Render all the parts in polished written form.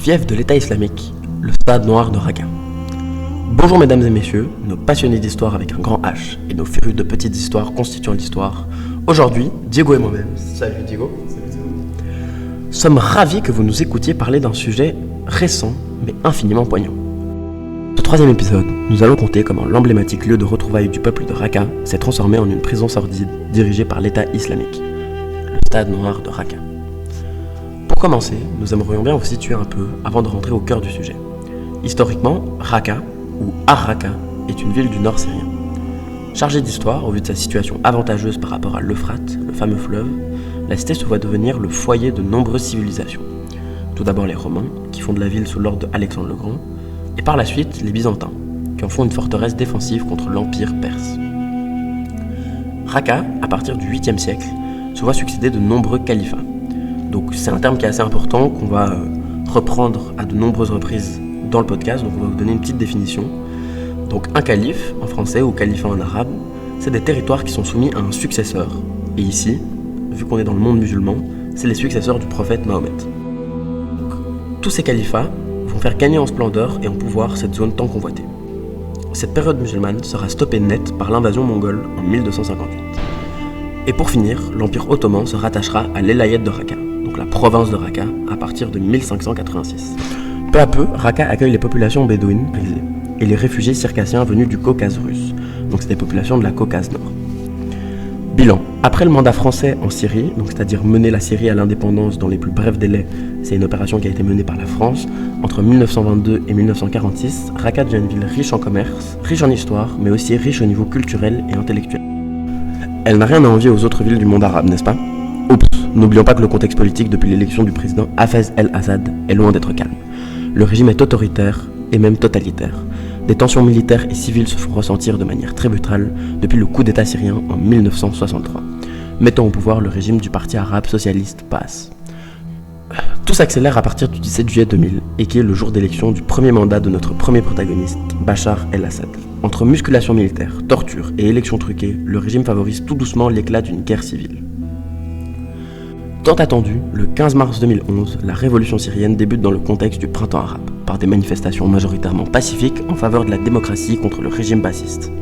fief de l'État islamique, le stade noir de Raqqa. Bonjour mesdames et messieurs, nos passionnés d'histoire avec un grand H et nos férus de petites histoires constituant l'histoire. Aujourd'hui, Diego et moi-même, salut Diego, sommes ravis que vous nous écoutiez parler d'un sujet récent mais infiniment poignant. Ce troisième épisode, nous allons conter comment l'emblématique lieu de retrouvailles du peuple de Raqqa s'est transformé en une prison sordide dirigée par l'État islamique, le stade noir de Raqqa. Pour commencer, nous aimerions bien vous situer un peu avant de rentrer au cœur du sujet. Historiquement, Raqqa, ou Ar-Raqqa, est une ville du nord syrien. Chargée d'histoire, au vu de sa situation avantageuse par rapport à l'Euphrate, le fameux fleuve, la cité se voit devenir le foyer de nombreuses civilisations. Tout d'abord les Romains, qui fondent la ville sous l'ordre d'Alexandre le Grand, et par la suite les Byzantins, qui en font une forteresse défensive contre l'Empire perse. Raqqa, à partir du 8e siècle, se voit succéder de nombreux califats. Donc c'est un terme qui est assez important, qu'on va reprendre à de nombreuses reprises dans le podcast, donc on va vous donner une petite définition. Donc un calife, en français, ou califat en arabe, c'est des territoires qui sont soumis à un successeur. Et ici, vu qu'on est dans le monde musulman, c'est les successeurs du prophète Mahomet. Donc, tous ces califats vont faire gagner en splendeur et en pouvoir cette zone tant convoitée. Cette période musulmane sera stoppée net par l'invasion mongole en 1258. Et pour finir, l'Empire ottoman se rattachera à l'Elayet de Raqqa, donc la province de Raqqa, à partir de 1586. Peu à peu, Raqqa accueille les populations bédouines et les réfugiés circassiens venus du Caucase russe, donc c'est des populations de la Caucase Nord. Bilan. Après le mandat français en Syrie, donc c'est-à-dire mener la Syrie à l'indépendance dans les plus brefs délais, c'est une opération qui a été menée par la France, entre 1922 et 1946, Raqqa devient une ville riche en commerce, riche en histoire, mais aussi riche au niveau culturel et intellectuel. Elle n'a rien à envier aux autres villes du monde arabe, n'est-ce pas ? Oups, n'oublions pas que le contexte politique depuis l'élection du président Hafez el-Assad est loin d'être calme. Le régime est autoritaire et même totalitaire. Des tensions militaires et civiles se font ressentir de manière très brutale depuis le coup d'état syrien en 1963, mettant au pouvoir le régime du parti arabe socialiste PAS. Tout s'accélère à partir du 17 juillet 2000 et qui est le jour d'élection du premier mandat de notre premier protagoniste, Bachar el-Assad. Entre musculation militaire, torture et élections truquées, le régime favorise tout doucement l'éclat d'une guerre civile. Tant attendu, le 15 mars 2011, la révolution syrienne débute dans le contexte du printemps arabe, par des manifestations majoritairement pacifiques en faveur de la démocratie contre le régime bassiste.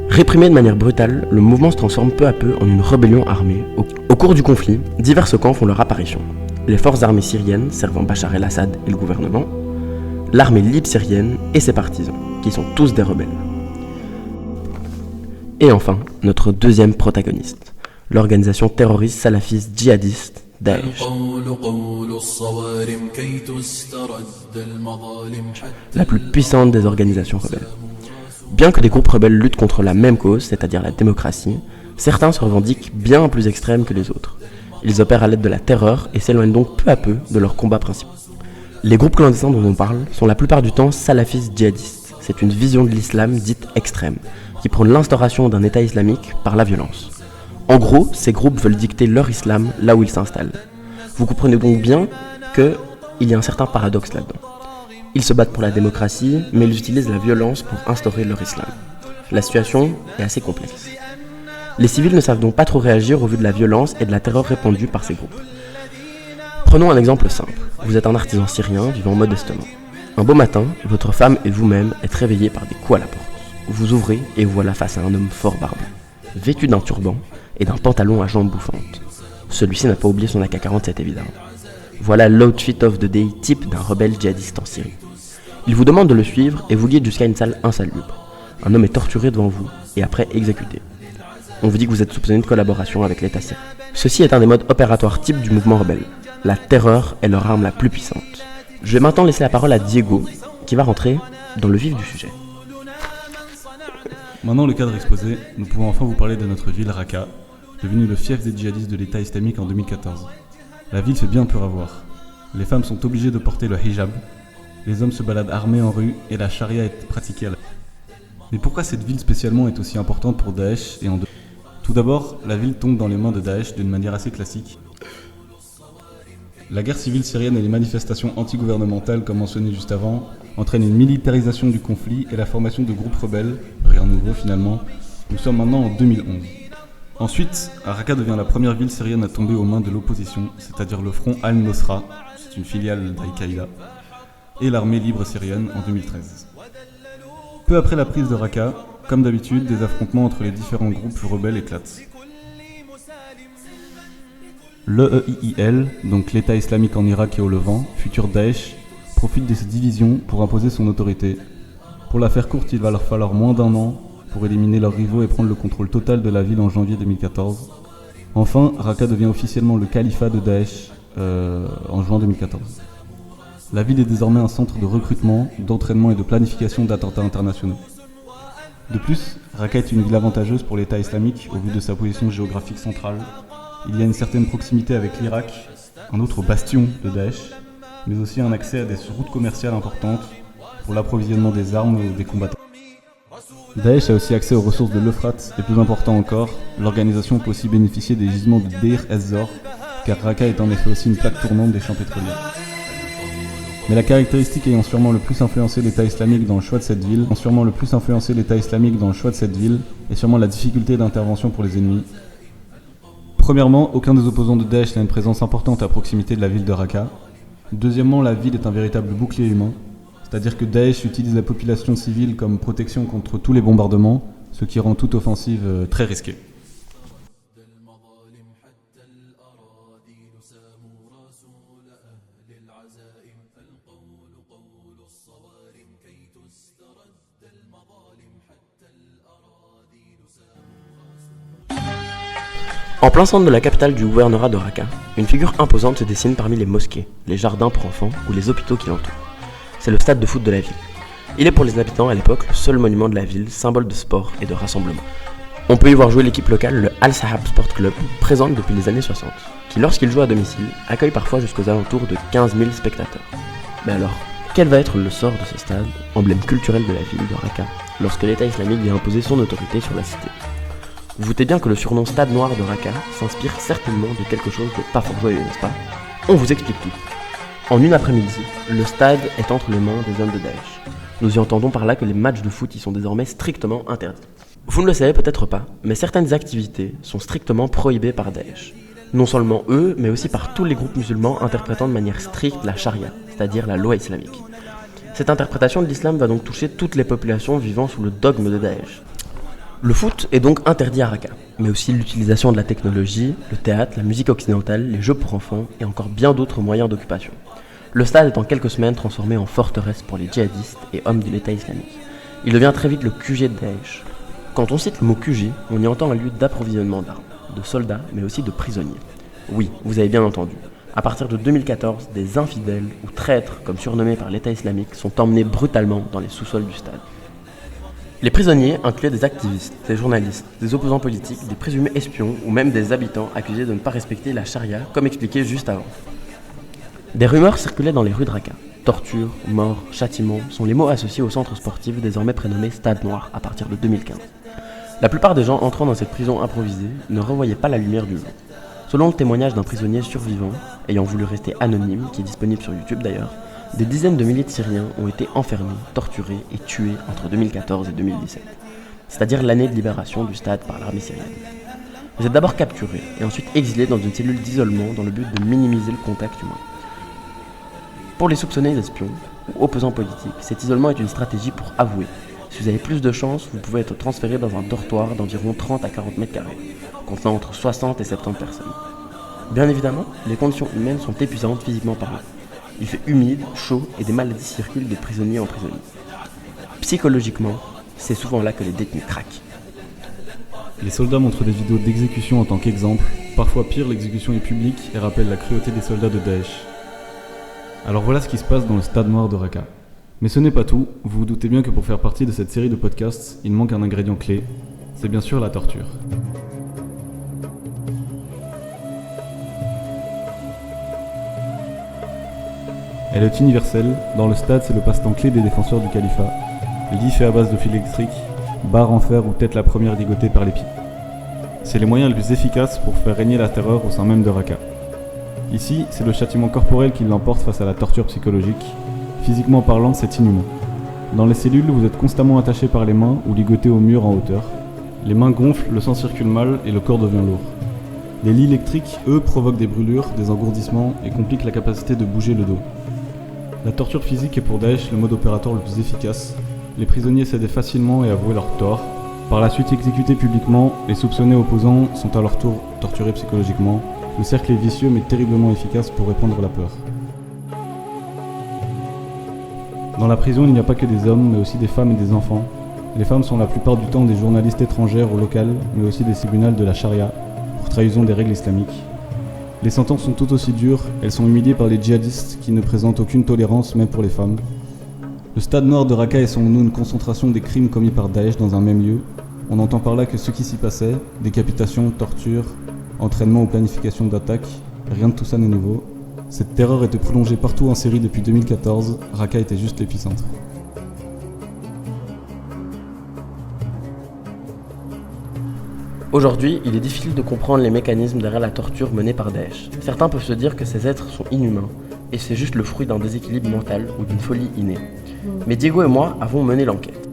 Réprimé de manière brutale, le mouvement se transforme peu à peu en une rébellion armée. Au cours du conflit, divers camps font leur apparition. Les forces armées syriennes servant Bachar el-Assad et le gouvernement, l'armée libre syrienne et ses partisans, qui sont tous des rebelles. Et enfin, notre deuxième protagoniste, l'organisation terroriste salafiste djihadiste Daesh. La plus puissante des organisations rebelles. Bien que des groupes rebelles luttent contre la même cause, c'est-à-dire la démocratie, certains se revendiquent bien plus extrêmes que les autres. Ils opèrent à l'aide de la terreur et s'éloignent donc peu à peu de leurs combats principaux. Les groupes clandestins dont on parle sont la plupart du temps salafistes djihadistes. C'est une vision de l'islam dite extrême, qui prône l'instauration d'un État islamique par la violence. En gros, ces groupes veulent dicter leur islam là où ils s'installent. Vous comprenez donc bien qu'il y a un certain paradoxe là-dedans. Ils se battent pour la démocratie, mais ils utilisent la violence pour instaurer leur islam. La situation est assez complexe. Les civils ne savent donc pas trop réagir au vu de la violence et de la terreur répandue par ces groupes. Prenons un exemple simple. Vous êtes un artisan syrien vivant modestement. Un beau matin, votre femme et vous-même êtes réveillés par des coups à la porte. Vous ouvrez et vous voilà face à un homme fort barbu, vêtu d'un turban et d'un pantalon à jambes bouffantes. Celui-ci n'a pas oublié son AK-47 évidemment. Voilà l'outfit of the day type d'un rebelle djihadiste en Syrie. Il vous demande de le suivre et vous guide jusqu'à une salle insalubre. Un homme est torturé devant vous et après exécuté. On vous dit que vous êtes soupçonné de collaboration avec l'État syrien. Ceci est un des modes opératoires types du mouvement rebelle. La terreur est leur arme la plus puissante. Je vais maintenant laisser la parole à Diego, qui va rentrer dans le vif du sujet. Maintenant le cadre exposé, nous pouvons enfin vous parler de notre ville Raqqa, devenue le fief des djihadistes de l'État islamique en 2014. La ville fait bien peur à voir. Les femmes sont obligées de porter le hijab, les hommes se baladent armés en rue et la charia est pratiquée à la... Mais pourquoi cette ville spécialement est aussi importante pour Daesh et en deux? Tout d'abord, la ville tombe dans les mains de Daesh d'une manière assez classique. La guerre civile syrienne et les manifestations anti-gouvernementales, comme mentionné juste avant, entraînent une militarisation du conflit et la formation de groupes rebelles, rien de nouveau finalement. Nous sommes maintenant en 2011. Ensuite, Raqqa devient la première ville syrienne à tomber aux mains de l'opposition, c'est-à-dire le front Al-Nosra, c'est une filiale d'Al-Qaïda, et l'armée libre syrienne en 2013. Peu après la prise de Raqqa, comme d'habitude, des affrontements entre les différents groupes rebelles éclatent. L'EIIL, donc l'État islamique en Irak et au Levant, futur Daesh, profite de ces divisions pour imposer son autorité. Pour la faire courte, il va leur falloir moins d'un an pour éliminer leurs rivaux et prendre le contrôle total de la ville en janvier 2014. Enfin, Raqqa devient officiellement le califat de Daesh en juin 2014. La ville est désormais un centre de recrutement, d'entraînement et de planification d'attentats internationaux. De plus, Raqqa est une ville avantageuse pour l'État islamique au vu de sa position géographique centrale. Il y a une certaine proximité avec l'Irak, un autre bastion de Daesh, mais aussi un accès à des routes commerciales importantes pour l'approvisionnement des armes des combattants. Daesh a aussi accès aux ressources de l'Euphrate et plus important encore, l'organisation peut aussi bénéficier des gisements de Deir ez-Zor, car Raqqa est en effet aussi une plaque tournante des champs pétroliers. Mais la caractéristique ayant sûrement le plus influencé l'État islamique dans le choix de cette ville, est sûrement la difficulté d'intervention pour les ennemis. Premièrement, aucun des opposants de Daesh n'a une présence importante à proximité de la ville de Raqqa. Deuxièmement, la ville est un véritable bouclier humain, c'est-à-dire que Daesh utilise la population civile comme protection contre tous les bombardements, ce qui rend toute offensive très risquée. En plein centre de la capitale du gouvernorat de Raqqa, une figure imposante se dessine parmi les mosquées, les jardins pour enfants ou les hôpitaux qui l'entourent. C'est le stade de foot de la ville. Il est pour les habitants à l'époque le seul monument de la ville, symbole de sport et de rassemblement. On peut y voir jouer l'équipe locale, le Al-Sahab Sport Club, présente depuis les années 60, qui lorsqu'il joue à domicile, accueille parfois jusqu'aux alentours de 15 000 spectateurs. Mais alors, quel va être le sort de ce stade, emblème culturel de la ville de Raqqa, lorsque l'État islamique vient imposer son autorité sur la cité? Vous vous doutez bien que le surnom Stade Noir de Raqqa s'inspire certainement de quelque chose de pas fort joyeux, n'est-ce pas? On vous explique tout. En une après-midi, le stade est entre les mains des hommes de Daesh. Nous y entendons par là que les matchs de foot y sont désormais strictement interdits. Vous ne le savez peut-être pas, mais certaines activités sont strictement prohibées par Daesh. Non seulement eux, mais aussi par tous les groupes musulmans interprétant de manière stricte la charia, c'est-à-dire la loi islamique. Cette interprétation de l'islam va donc toucher toutes les populations vivant sous le dogme de Daesh. Le foot est donc interdit à Raqqa, mais aussi l'utilisation de la technologie, le théâtre, la musique occidentale, les jeux pour enfants et encore bien d'autres moyens d'occupation. Le stade est en quelques semaines transformé en forteresse pour les djihadistes et hommes de l'État islamique. Il devient très vite le QG de Daesh. Quand on cite le mot QG, on y entend un lieu d'approvisionnement d'armes, de soldats, mais aussi de prisonniers. Oui, vous avez bien entendu. À partir de 2014, des infidèles ou traîtres, comme surnommés par l'État islamique, sont emmenés brutalement dans les sous-sols du stade. Les prisonniers incluaient des activistes, des journalistes, des opposants politiques, des présumés espions ou même des habitants accusés de ne pas respecter la charia, comme expliqué juste avant. Des rumeurs circulaient dans les rues de Raqqa. Torture, mort, châtiment sont les mots associés au centre sportif désormais prénommé Stade Noir à partir de 2015. La plupart des gens entrant dans cette prison improvisée ne revoyaient pas la lumière du jour. Selon le témoignage d'un prisonnier survivant, ayant voulu rester anonyme, qui est disponible sur YouTube d'ailleurs, des dizaines de milliers de Syriens ont été enfermés, torturés et tués entre 2014 et 2017, c'est-à-dire l'année de libération du stade par l'armée syrienne. Vous êtes d'abord capturés et ensuite exilés dans une cellule d'isolement dans le but de minimiser le contact humain. Pour les soupçonnés d'espions ou opposants politiques, cet isolement est une stratégie pour avouer. Si vous avez plus de chance, vous pouvez être transféré dans un dortoir d'environ 30 à 40 mètres carrés, contenant entre 60 et 70 personnes. Bien évidemment, les conditions humaines sont épuisantes physiquement parlant. Il fait humide, chaud et des maladies circulent de prisonnier en prisonnier. Psychologiquement, c'est souvent là que les détenus craquent. Les soldats montrent des vidéos d'exécution en tant qu'exemple. Parfois pire, l'exécution est publique et rappelle la cruauté des soldats de Daesh. Alors voilà ce qui se passe dans le Stade Noir de Raqqa. Mais ce n'est pas tout, vous vous doutez bien que pour faire partie de cette série de podcasts, il manque un ingrédient clé, c'est bien sûr la torture. Elle est universelle, dans le stade c'est le passe-temps clé des défenseurs du califat. Lit fait à base de fil électrique, barre en fer ou tête la première ligotée par les pieds. C'est les moyens les plus efficaces pour faire régner la terreur au sein même de Raqqa. Ici, c'est le châtiment corporel qui l'emporte face à la torture psychologique. Physiquement parlant, c'est inhumain. Dans les cellules, vous êtes constamment attaché par les mains ou ligoté au mur en hauteur. Les mains gonflent, le sang circule mal et le corps devient lourd. Les lits électriques, eux, provoquent des brûlures, des engourdissements et compliquent la capacité de bouger le dos. La torture physique est pour Daesh le mode opératoire le plus efficace. Les prisonniers cédaient facilement et avouaient leur tort. Par la suite exécutés publiquement, les soupçonnés opposants sont à leur tour torturés psychologiquement. Le cercle est vicieux mais terriblement efficace pour répandre la peur. Dans la prison, il n'y a pas que des hommes, mais aussi des femmes et des enfants. Les femmes sont la plupart du temps des journalistes étrangères ou locales, mais aussi des tribunaux de la charia, pour trahison des règles islamiques. Les sentences sont tout aussi dures, elles sont humiliées par les djihadistes qui ne présentent aucune tolérance même pour les femmes. Le stade nord de Raqqa est selon nous une concentration des crimes commis par Daesh dans un même lieu. On entend par là que ce qui s'y passait, décapitation, torture, entraînement ou planification d'attaques, rien de tout ça n'est nouveau. Cette terreur était prolongée partout en Syrie depuis 2014, Raqqa était juste l'épicentre. Aujourd'hui, il est difficile de comprendre les mécanismes derrière la torture menée par Daesh. Certains peuvent se dire que ces êtres sont inhumains, et c'est juste le fruit d'un déséquilibre mental ou d'une folie innée. Mais Diego et moi avons mené l'enquête.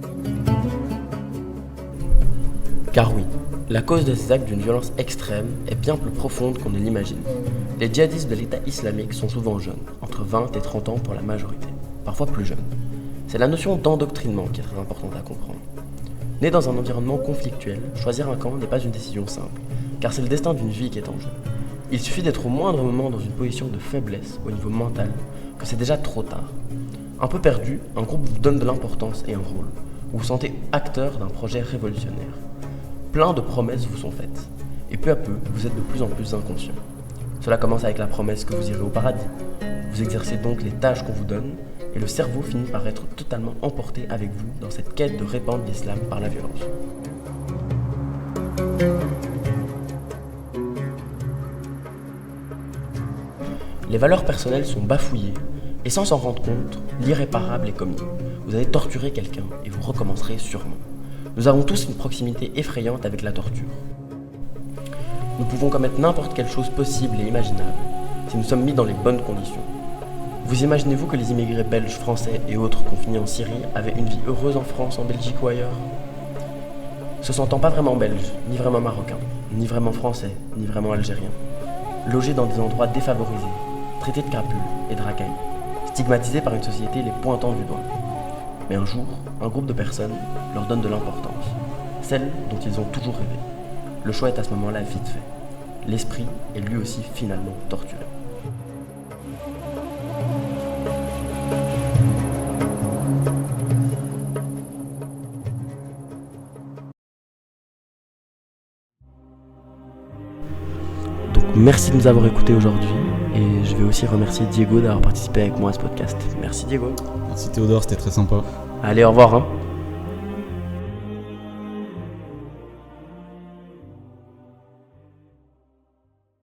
Car oui, la cause de ces actes d'une violence extrême est bien plus profonde qu'on ne l'imagine. Les djihadistes de l'État islamique sont souvent jeunes, entre 20 et 30 ans pour la majorité, parfois plus jeunes. C'est la notion d'endoctrinement qui est très importante à comprendre. Né dans un environnement conflictuel, choisir un camp n'est pas une décision simple, car c'est le destin d'une vie qui est en jeu. Il suffit d'être au moindre moment dans une position de faiblesse au niveau mental, que c'est déjà trop tard. Un peu perdu, un groupe vous donne de l'importance et un rôle. Vous vous sentez acteur d'un projet révolutionnaire. Plein de promesses vous sont faites, et peu à peu, vous êtes de plus en plus inconscient. Cela commence avec la promesse que vous irez au paradis. Vous exercez donc les tâches qu'on vous donne, et le cerveau finit par être totalement emporté avec vous dans cette quête de répandre l'islam par la violence. Les valeurs personnelles sont bafouillées, et sans s'en rendre compte, l'irréparable est commis. Vous allez torturer quelqu'un, et vous recommencerez sûrement. Nous avons tous une proximité effrayante avec la torture. Nous pouvons commettre n'importe quelle chose possible et imaginable, si nous sommes mis dans les bonnes conditions. Vous imaginez-vous que les immigrés belges, français et autres confinés en Syrie avaient une vie heureuse en France, en Belgique ou ailleurs? Se sentant pas vraiment belges, ni vraiment marocains, ni vraiment français, ni vraiment algériens, logés dans des endroits défavorisés, traités de crapules et de racailles, stigmatisés par une société les pointant du doigt. Mais un jour, un groupe de personnes leur donne de l'importance, celle dont ils ont toujours rêvé. Le choix est à ce moment-là vite fait. L'esprit est lui aussi finalement torturé. Donc merci de nous avoir écoutés aujourd'hui et je vais aussi remercier Diego d'avoir participé avec moi à ce podcast. Merci Diego. Merci Théodore, c'était très sympa. Allez, au revoir.